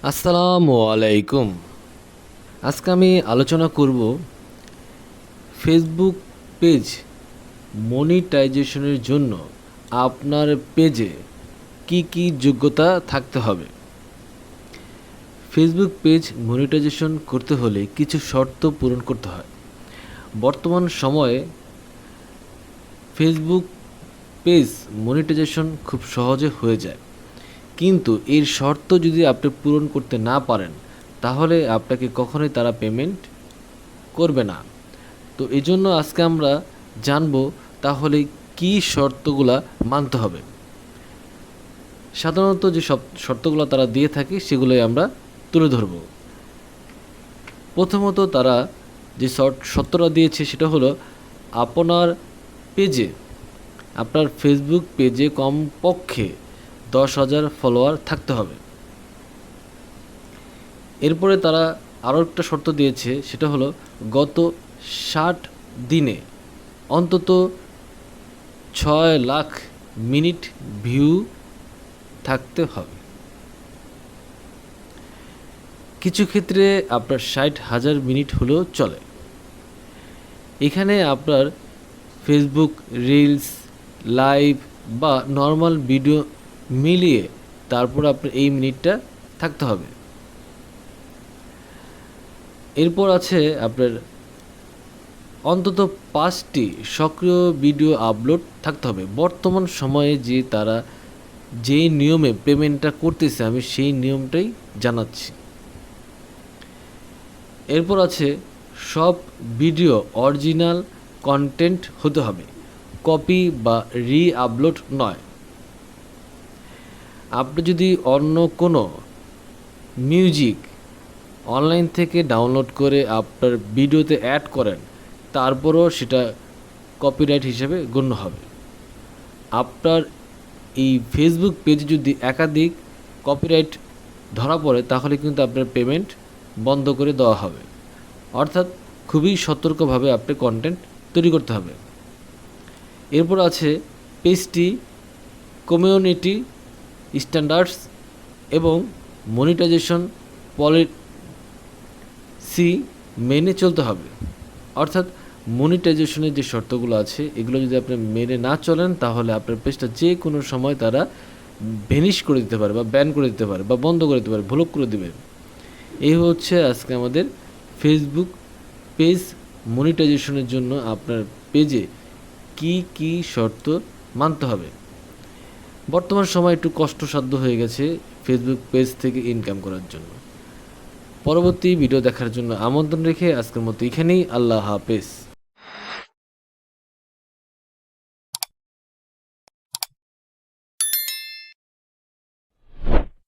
আসসালামু আলাইকুম। আজকে আমি আলোচনা করব ফেসবুক পেজ মনিটাইজেশনের জন্য আপনার পেজে কি কি যোগ্যতা থাকতে হবে। ফেসবুক পেজ মনিটাইজেশন করতে হলে কিছু শর্ত পূরণ করতে হয়। বর্তমান সময়ে ফেসবুক পেজ মনিটাইজেশন খুব সহজে হয়ে যায়, কিন্তু এর শর্ত যদি আপনি পূরণ করতে না পারেন তাহলে আপনাকে কখনোই তারা পেমেন্ট করবে না। তো এই জন্য আজকে আমরা জানব তাহলে কি শর্তগুলা মানতে হবে। সাধারণত যে সব শর্তগুলো তারা দিয়ে থাকে সেগুলোই আমরা তুলে ধরব। প্রথমত তারা যে শর্তটা দিয়েছে সেটা হলো আপনার পেজে, আপনার ফেসবুক পেজে কমপক্ষে 10,000 ফলোয়ার থাকতে হবে। এরপরে তারা আরও একটা শর্ত দিয়েছে, সেটা হলো গত 60 দিনে অন্তত 6 লাখ মিনিট ভিউ থাকতে হবে। কিছু ক্ষেত্রে আপনার 60,000 মিনিট হলেও চলে। এখানে আপনার ফেসবুক রিলস, লাইভ বা নর্মাল ভিডিও মিলিয়ে তারপর আপনার এই মিনিটটা থাকতে হবে। এরপর আছে আপনার অন্তত 5টি সক্রিয় ভিডিও আপলোড থাকতে হবে। বর্তমান সময়ে যে তারা যে নিয়মে পেমেন্টটা করতেছে আমি সেই নিয়মটাই জানাচ্ছি। এরপর আছে সব ভিডিও অরিজিনাল কন্টেন্ট হতে হবে, কপি বা আপলোড নয়। আপনি যদি অন্য কোনো মিউজিক অনলাইন থেকে ডাউনলোড করে আপনার ভিডিওতে অ্যাড করেন তারপরও সেটা কপিরাইট হিসেবে গণ্য হবে। আপনার এই ফেসবুক পেজে যদি একাধিক কপিরাইট ধরা পড়ে তাহলে কিন্তু আপনার পেমেন্ট বন্ধ করে দেওয়া হবে। অর্থাৎ খুবই সতর্কভাবে আপনি কন্টেন্ট তৈরি করতে হবে। এরপর আছে পেজটি কমিউনিটি স্ট্যান্ডার্ডস এবং মনিটাইজেশন পলিসি মেনে চলতে হবে। অর্থাৎ মনিটাইজেশনের যে শর্তগুলো আছে এগুলো যদি আপনি মেনে না চলেন তাহলে আপনার পেজটা যে কোনো সময় তারা ভ্যানিশ করে দিতে পারে বা ব্যান করে দিতে পারে বা বন্ধ করে দিতে পারে, ব্লক করে দেবে। এই হচ্ছে আজকে আমাদের ফেসবুক পেজ মনিটাইজেশনের জন্য আপনার পেজে কি কি শর্ত মানতে হবে। বর্তমান সময় একটু কষ্টসাধ্য হয়ে গেছে ফেসবুক পেজ থেকে ইনকাম করার জন্য। পরবর্তী ভিডিও দেখার জন্য আমন্ত্রণ রেখে আজকের মতো এখানেই। আল্লাহ হাফেজ।